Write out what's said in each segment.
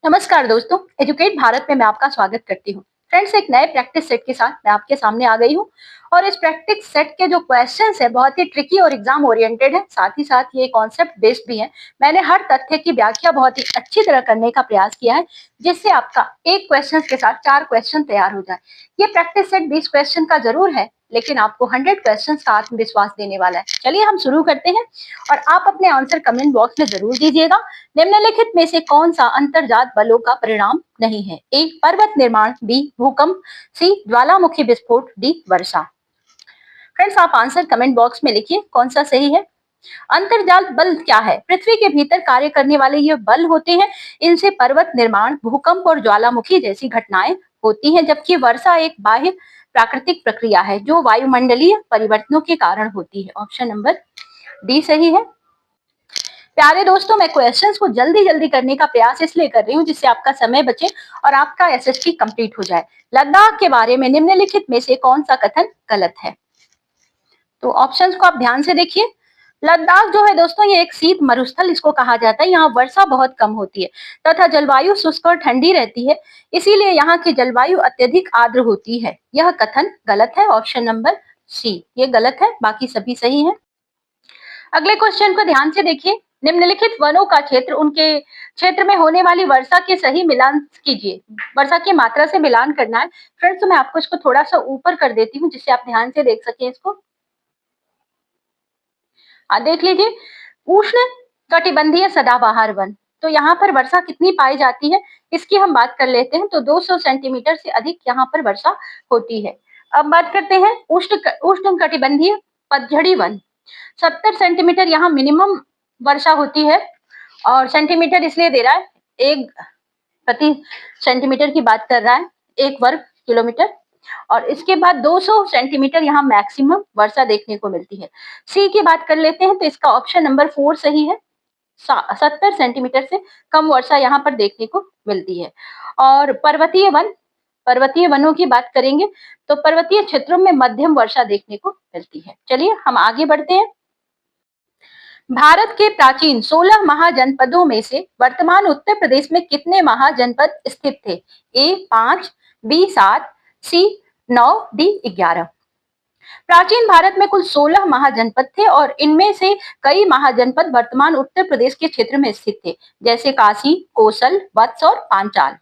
नमस्कार दोस्तों, एजुकेट भारत में मैं आपका स्वागत करती हूँ। फ्रेंड्स, एक नए प्रैक्टिस सेट के साथ मैं आपके सामने आ गई हूँ और इस प्रैक्टिस सेट के जो क्वेश्चंस है बहुत ही ट्रिकी और एग्जाम ओरिएंटेड है, साथ ही साथ ये कॉन्सेप्ट बेस्ड भी है। मैंने हर तथ्य की व्याख्या बहुत ही अच्छी तरह करने का प्रयास किया है, जिससे आपका एक क्वेश्चन के साथ 4 क्वेश्चन तैयार हो जाए। ये प्रैक्टिस सेट 20 क्वेश्चन का जरूर है, लेकिन आपको 100 क्वेश्चन का आत्मविश्वास देने वाला है। चलिए हम शुरू करते हैं और आप अपने आंसर कमेंट बॉक्स में जरूर दीजिएगा। निम्नलिखित में से कौन सा अंतर्जात बलों का परिणाम नहीं है? ए पर्वत निर्माण, बी भूकंप, सी ज्वालामुखी विस्फोट, डी वर्षा। फ्रेंड्स, आप आंसर कमेंट बॉक्स में लिखिए कौन सा सही है। अंतर्जाल बल क्या है? पृथ्वी के भीतर कार्य करने वाले ये बल होते हैं। इनसे पर्वत निर्माण, भूकंप और ज्वालामुखी जैसी घटनाएं होती हैं, जबकि वर्षा एक बाह्य प्राकृतिक प्रक्रिया है जो वायुमंडलीय परिवर्तनों के कारण होती है। ऑप्शन नंबर डी सही है। प्यारे दोस्तों, मैं क्वेश्चंस को जल्दी जल्दी करने का प्रयास इसलिए कर रही हूँ जिससे आपका समय बचे और आपका एसएसटी कंप्लीट हो जाए। लद्दाख के बारे में निम्नलिखित में से कौन सा कथन गलत है? तो ऑप्शंस को आप ध्यान से देखिए। लद्दाख जो है दोस्तों, ये एक शीत मरुस्थल इसको कहा जाता है। यहाँ वर्षा बहुत कम होती है तथा जलवायु शुष्क और ठंडी रहती है, इसीलिए यहाँ की जलवायु अत्यधिक आर्द्र होती है। यह कथन गलत है। ऑप्शन नंबर सी ये गलत है, बाकी सभी सही है। अगले क्वेश्चन को ध्यान से देखिए। निम्नलिखित वनों का क्षेत्र उनके क्षेत्र में होने वाली वर्षा के सही मिलान कीजिए। वर्षा की मात्रा से मिलान करना है। फ्रेंड्स, तो मैं आपको इसको थोड़ा सा ऊपर कर देती हूँ जिससे आप ध्यान से देख सकें इसको। देख लीजिए, उष्ण कटिबंधीय सदाबहार वन। तो यहाँ पर वर्षा कितनी पाई जाती है इसकी हम बात कर लेते हैं। तो 200 सेंटीमीटर से अधिक यहाँ पर वर्षा होती है। अब बात करते हैं उष्ण कटिबंधीय पतझड़ी वन। 70 सेंटीमीटर यहाँ मिनिमम वर्षा होती है, और सेंटीमीटर इसलिए दे रहा है, एक प्रति सेंटीमीटर की बात कर रहा है, 1 वर्ग किलोमीटर। और इसके बाद 200 सेंटीमीटर यहाँ मैक्सिमम वर्षा देखने को मिलती है। सी की बात कर लेते हैं तो इसका ऑप्शन नंबर 4 सही है। 70 सेंटीमीटर से कम वर्षा यहाँ पर देखने को मिलती है। और पर्वतीय वनों की बात करेंगे तो पर्वतीय क्षेत्रों में मध्यम वर्षा देखने को मिलती है। चलिए हम आगे बढ़ते हैं। भारत के प्राचीन 16 महाजनपदों में से वर्तमान उत्तर प्रदेश में कितने महाजनपद स्थित थे? ए 5, बी 7, सी 9, डी 11। प्राचीन भारत में कुल 16 महाजनपद थे और इनमें से कई महाजनपद वर्तमान उत्तर प्रदेश के क्षेत्र में स्थित थे, जैसे काशी, कोसल, वत्स और पांचाल।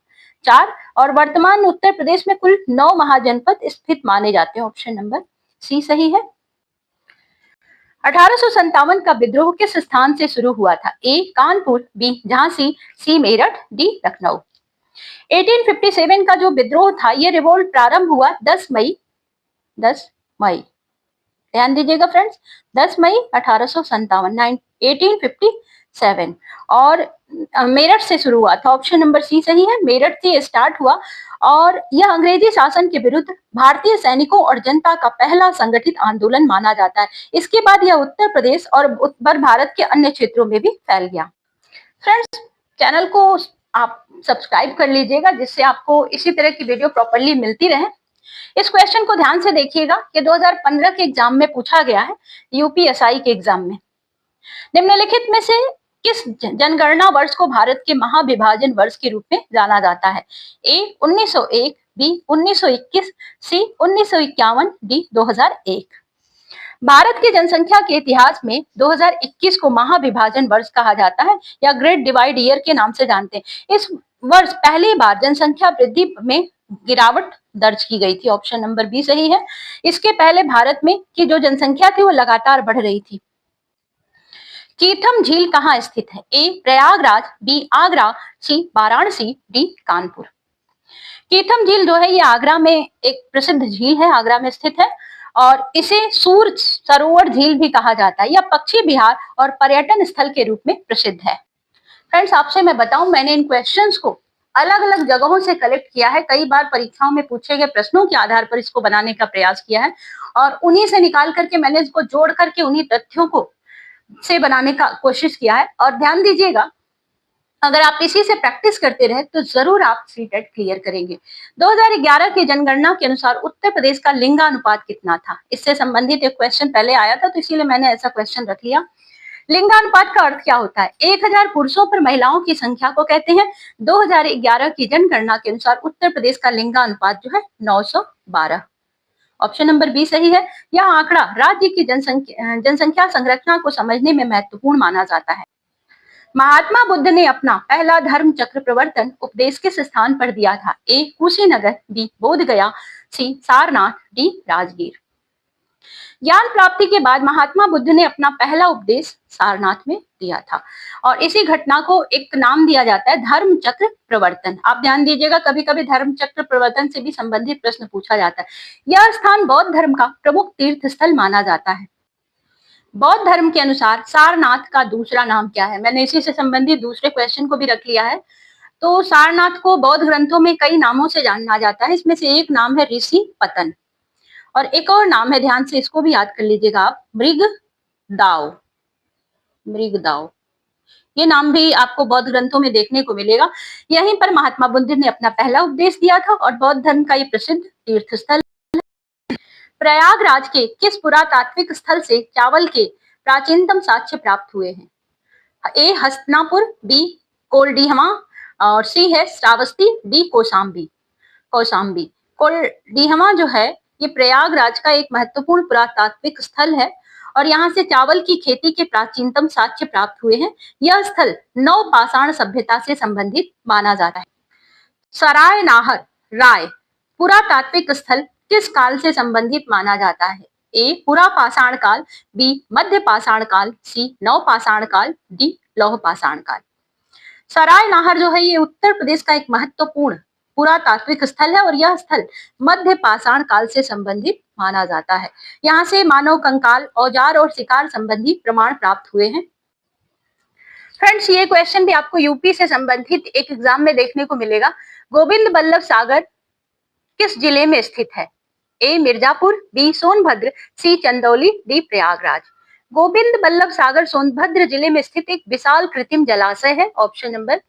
4 और वर्तमान उत्तर प्रदेश में कुल 9 महाजनपद स्थित माने जाते हैं। ऑप्शन नंबर सी सही है। 1857 का विद्रोह किस स्थान से शुरू हुआ था? ए कानपुर, बी झांसी, सी मेरठ, डी लखनऊ। 1857 का जो विद्रोह था, ये रिवोल्ट प्रारंभ हुआ 10 मई, ध्यान दीजिएगा फ्रेंड्स, 10 मई 1857, 1857, और मेरठ से शुरू हुआ था। ऑप्शन नंबर सी सही है, मेरठ से स्टार्ट हुआ और यह अंग्रेजी शासन के विरुद्ध भारतीय सैनिकों और जनता का पहला संगठित आंदोलन माना जाता है। इसके बाद यह उत्तर प्रदेश और उत्तर भारत के अन्य क्षेत्रों में भी फैल गया। फ्रेंड्स, चैनल को आप सब्सक्राइब कर लीजिएगा जिससे आपको इसी तरह की वीडियो प्रॉपरली मिलती रहे। इस क्वेश्चन को ध्यान से देखिएगा कि 2015 के एग्जाम में पूछा गया है, यूपीएसआई के एग्जाम में। निम्नलिखित में से किस जनगणना वर्ष को भारत के महाविभाजन वर्ष के रूप में जाना जाता है? ए 1901, बी 1921, सी 1951, डी 2001। भारत की जनसंख्या के इतिहास में 2021 को महाविभाजन वर्ष कहा जाता है या ग्रेट डिवाइड ईयर के नाम से जानते हैं। इस वर्ष पहली बार जनसंख्या वृद्धि में गिरावट दर्ज की गई थी। ऑप्शन नंबर बी सही है। इसके पहले भारत में की जो जनसंख्या थी वो लगातार बढ़ रही थी। कीथम झील कहाँ स्थित है? ए प्रयागराज, बी आगरा, सी वाराणसी, डी कानपुर। कीथम झील जो है ये आगरा में एक प्रसिद्ध झील है, आगरा में स्थित है और इसे सूर्य सरोवर झील भी कहा जाता है। यह पक्षी विहार और पर्यटन स्थल के रूप में प्रसिद्ध है। फ्रेंड्स, आपसे मैं बताऊं, मैंने इन क्वेश्चंस को अलग अलग जगहों से कलेक्ट किया है। कई बार परीक्षाओं में पूछे गए प्रश्नों के आधार पर इसको बनाने का प्रयास किया है और उन्हीं से निकाल करके मैंने इसको जोड़ करके उन्हीं तथ्यों को से बनाने का कोशिश किया है। और ध्यान दीजिएगा, अगर आप इसी से प्रैक्टिस करते रहे तो जरूर आप सीटेट क्लियर करेंगे। 2011 की जनगणना के अनुसार उत्तर प्रदेश का लिंगानुपात कितना था? इससे संबंधित एक क्वेश्चन पहले आया था तो इसीलिए मैंने ऐसा क्वेश्चन रख लिया। लिंगानुपात का अर्थ क्या होता है? 1000 पुरुषों पर महिलाओं की संख्या को कहते हैं। 2011 की जनगणना के अनुसार उत्तर प्रदेश का लिंगानुपात जो है 912। ऑप्शन नंबर बी सही है। यह आंकड़ा राज्य की जनसंख्या संरचना को समझने में महत्वपूर्ण माना जाता है। महात्मा बुद्ध ने अपना पहला धर्म चक्र प्रवर्तन उपदेश किस स्थान पर दिया था? ए कुशीनगर, बी बोध गया, सी सारनाथ, डी राजगीर। ज्ञान प्राप्ति के बाद महात्मा बुद्ध ने अपना पहला उपदेश सारनाथ में दिया था और इसी घटना को एक नाम दिया जाता है धर्म चक्र प्रवर्तन। आप ध्यान दीजिएगा, कभी कभी धर्म चक्र प्रवर्तन से भी संबंधित प्रश्न पूछा जाता है। यह स्थान बौद्ध धर्म का प्रमुख तीर्थ स्थल माना जाता है। बौद्ध धर्म के अनुसार सारनाथ का दूसरा नाम क्या है? मैंने इसी से संबंधित दूसरे क्वेश्चन को भी रख लिया है। तो सारनाथ को बौद्ध ग्रंथों में कई नामों से जाना जाता है। इसमें से एक नाम है ऋषि पतन और एक और नाम है, ध्यान से इसको भी याद कर लीजिएगा आप, मृगदाव। मृगदाव ये नाम भी आपको बौद्ध ग्रंथों में देखने को मिलेगा। यहीं पर महात्मा बुद्ध ने अपना पहला उपदेश दिया था और बौद्ध धर्म का ये प्रसिद्ध तीर्थ स्थल। प्रयागराज के किस पुरातात्विक स्थल से चावल के प्राचीनतम साक्ष्य प्राप्त हुए हैं? ए हस्तिनापुर, बी कोल्डिहमा और सी है श्रावस्ती, डी कौशाम्बी। कौशाम्बी कोल्डिहमा जो है ये प्रयागराज का एक महत्वपूर्ण पुरातात्विक स्थल है और यहाँ से चावल की खेती के प्राचीनतम साक्ष्य प्राप्त हुए हैं। यह स्थल नवपाषाण सभ्यता से संबंधित माना जाता है। सराय नाहर राय पुरातात्विक स्थल किस काल से संबंधित माना जाता है? ए पुरापाषाण काल, बी मध्य पाषाण काल, सी नवपाषाण काल, डी लौह पाषाण काल। सराय नाहर जो है ये उत्तर प्रदेश का एक महत्वपूर्ण पुरातात्विक स्थल है और यह स्थल मध्य पाषाण काल से संबंधित माना जाता है। यहाँ से मानव कंकाल, औजार और शिकार संबंधी प्रमाण प्राप्त हुए हैं। फ्रेंड्स, ये क्वेश्चन भी आपको यूपी से संबंधित एक एग्जाम में देखने को मिलेगा। गोविंद बल्लभ सागर किस जिले में स्थित है? ए मिर्जापुर, बी सोनभद्र, सी चंदौली, डी प्रयागराज। गोविंद बल्लभ सागर सोनभद्र जिले में स्थित एक विशाल कृत्रिम जलाशय है। ऑप्शन नंबर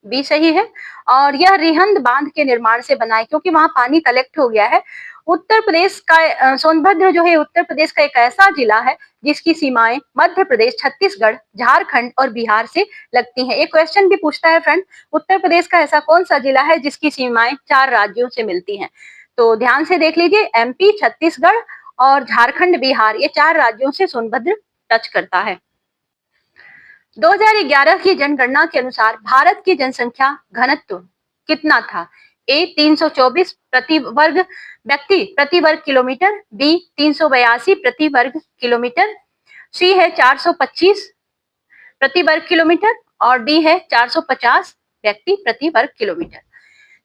बी सही है और यह रिहंद बांध के निर्माण से बना है क्योंकि वहां पानी कलेक्ट हो गया है। उत्तर प्रदेश का सोनभद्र जो है उत्तर प्रदेश का एक ऐसा जिला है जिसकी सीमाएं मध्य प्रदेश, छत्तीसगढ़, झारखंड और बिहार से लगती हैं। एक क्वेश्चन भी पूछता है फ्रेंड, उत्तर प्रदेश का ऐसा कौन सा जिला है जिसकी सीमाएं 4 राज्यों से मिलती हैं? तो ध्यान से देख लीजिए, एमपी, छत्तीसगढ़ और झारखंड, बिहार, ये 4 राज्यों से सोनभद्र टच करता है। 2011 की जनगणना के अनुसार भारत की जनसंख्या घनत्व कितना था? ए 324 प्रति वर्ग व्यक्ति प्रति वर्ग किलोमीटर, बी 382 प्रति वर्ग किलोमीटर, सी है 425 प्रति वर्ग किलोमीटर और डी है 450 व्यक्ति प्रति वर्ग किलोमीटर।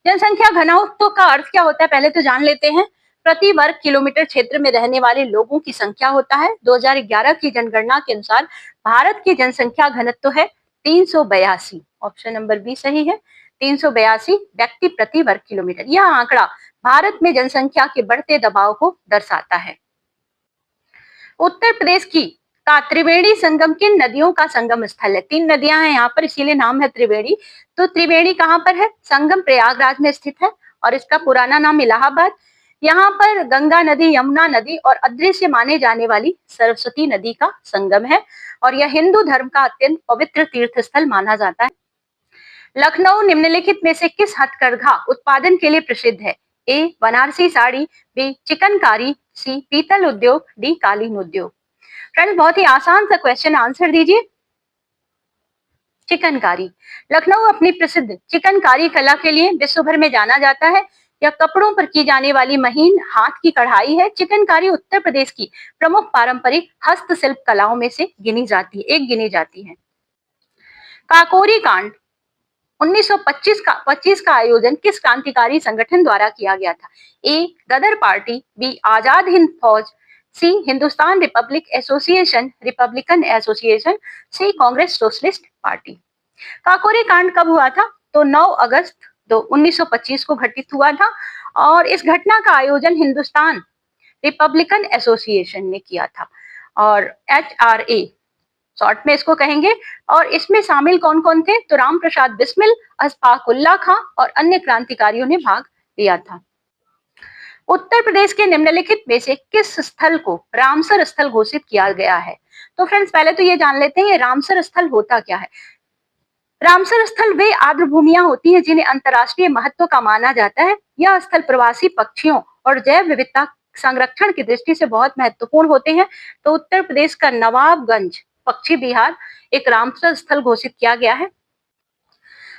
जनसंख्या घनत्व का अर्थ क्या होता है पहले तो जान लेते हैं। प्रति वर्ग किलोमीटर क्षेत्र में रहने वाले लोगों की संख्या होता है। 2011 की जनगणना के अनुसार भारत की जनसंख्या घनत्व है 382। ऑप्शन नंबर बी सही है, 382 व्यक्ति प्रति वर्ग किलोमीटर। यह आंकड़ा भारत में जनसंख्या के बढ़ते दबाव को दर्शाता है। उत्तर प्रदेश की का त्रिवेणी संगम किन नदियों का संगम स्थल है? 3 नदियां हैं यहाँ पर, इसीलिए नाम है त्रिवेणी। तो त्रिवेणी कहाँ पर है? संगम प्रयागराज में स्थित है और इसका पुराना नाम इलाहाबाद। यहाँ पर गंगा नदी, यमुना नदी और अदृश्य माने जाने वाली सरस्वती नदी का संगम है और यह हिंदू धर्म का अत्यंत पवित्र तीर्थ स्थल माना जाता है। लखनऊ निम्नलिखित में से किस हथकरघा उत्पादन के लिए प्रसिद्ध है? ए बनारसी साड़ी, बी चिकनकारी, सी पीतल उद्योग, डी कालीन उद्योग। फ्रेंड्स, बहुत ही आसान सा क्वेश्चन, आंसर दीजिए। चिकनकारी। लखनऊ अपनी प्रसिद्ध चिकनकारी कला के लिए विश्व भर में जाना जाता है। यह कपड़ों पर की जाने वाली महीन हाथ की कढ़ाई है। चिकनकारी उत्तर प्रदेश की प्रमुख पारंपरिक हस्तशिल्प कलाओं में से गिनी जाती है। काकोरी कांड 1925 का आयोजन किस क्रांतिकारी संगठन द्वारा किया गया था? ए गदर पार्टी, बी आजाद हिंद फौज, सी हिंदुस्तान रिपब्लिकन एसोसिएशन, सी कांग्रेस सोशलिस्ट पार्टी। काकोरी कांड कब हुआ था? तो 9 अगस्त 1925 को घटित हुआ था और इस घटना का आयोजन हिंदुस्तान रिपब्लिकन एसोसिएशन ने किया था और HRA शॉर्ट में इसको कहेंगे। और इसमें शामिल कौन कौन थे? तो राम प्रसाद बिस्मिल, अशफाक उल्लाह खां और अन्य क्रांतिकारियों ने भाग लिया था। उत्तर प्रदेश के निम्नलिखित में से किस स्थल को रामसर स्थल घोषित किया गया है? तो फ्रेंड्स पहले तो ये जान लेते हैं ये रामसर स्थल होता क्या है। रामसर स्थल वे आर्द्र भूमियां होती हैं जिन्हें अंतर्राष्ट्रीय महत्व का माना जाता है। यह स्थल प्रवासी पक्षियों और जैव विविधता संरक्षण की दृष्टि से बहुत महत्वपूर्ण होते हैं। तो उत्तर प्रदेश का नवाबगंज पक्षी विहार एक रामसर स्थल घोषित किया गया है।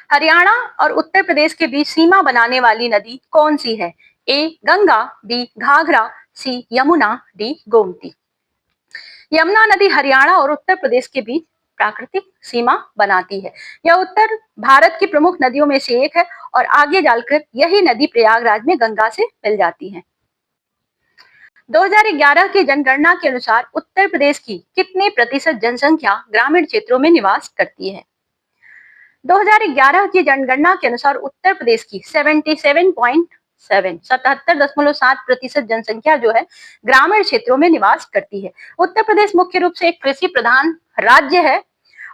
हरियाणा और उत्तर प्रदेश के बीच सीमा बनाने वाली नदी कौन सी है? ए गंगा, बी घाघरा, सी यमुना, डी गोमती। यमुना नदी हरियाणा और उत्तर प्रदेश के बीच प्राकृतिक सीमा बनाती है। यह उत्तर भारत की प्रमुख नदियों में से एक है और आगे जाकर यही नदी प्रयागराज में गंगा से मिल जाती है। 2011 की जनगणना के अनुसार उत्तर प्रदेश की कितने प्रतिशत जनसंख्या ग्रामीण क्षेत्रों में निवास करती है? 2011 की जनगणना के अनुसार उत्तर प्रदेश की 77.7% जनसंख्या जो है ग्रामीण क्षेत्रों में निवास करती है। उत्तर प्रदेश मुख्य रूप से एक कृषि प्रधान राज्य है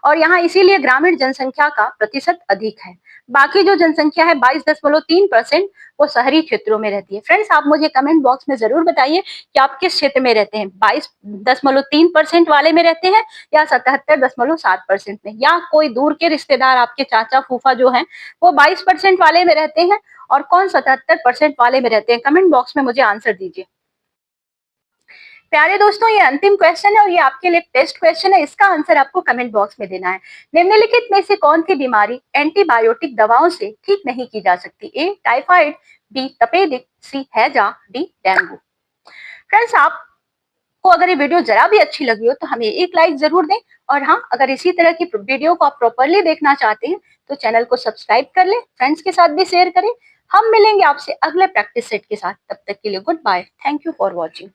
और यहाँ इसीलिए ग्रामीण जनसंख्या का प्रतिशत अधिक है। बाकी जो जनसंख्या है 22.3% वो शहरी क्षेत्रों में रहती है। फ्रेंड्स आप मुझे कमेंट बॉक्स में जरूर बताइए कि आप किस क्षेत्र में रहते हैं, 22.3% वाले में रहते हैं या 77.7% में, या कोई दूर के रिश्तेदार आपके चाचा फूफा जो हैं वो 22% वाले में रहते हैं और कौन 77% वाले में रहते हैं। कमेंट बॉक्स में मुझे आंसर दीजिए। प्यारे दोस्तों ये अंतिम क्वेश्चन है और ये आपके लिए टेस्ट क्वेश्चन है, इसका आंसर आपको कमेंट बॉक्स में देना है। निम्नलिखित में से कौन सी बीमारी एंटीबायोटिक दवाओं से ठीक नहीं की जा सकती? ए टाइफाइड, बी तपेदिक, सी हैजा, डी डेंगू। फ्रेंड्स आपको अगर ये वीडियो जरा भी अच्छी लगी हो तो हमें एक लाइक जरूर दें और हाँ अगर इसी तरह की वीडियो को आप प्रॉपरली देखना चाहते हैं तो चैनल को सब्सक्राइब कर लें, फ्रेंड्स के साथ भी शेयर करें। हम मिलेंगे आपसे अगले प्रैक्टिस सेट के साथ, तब तक के लिए good bye, thank you for watching.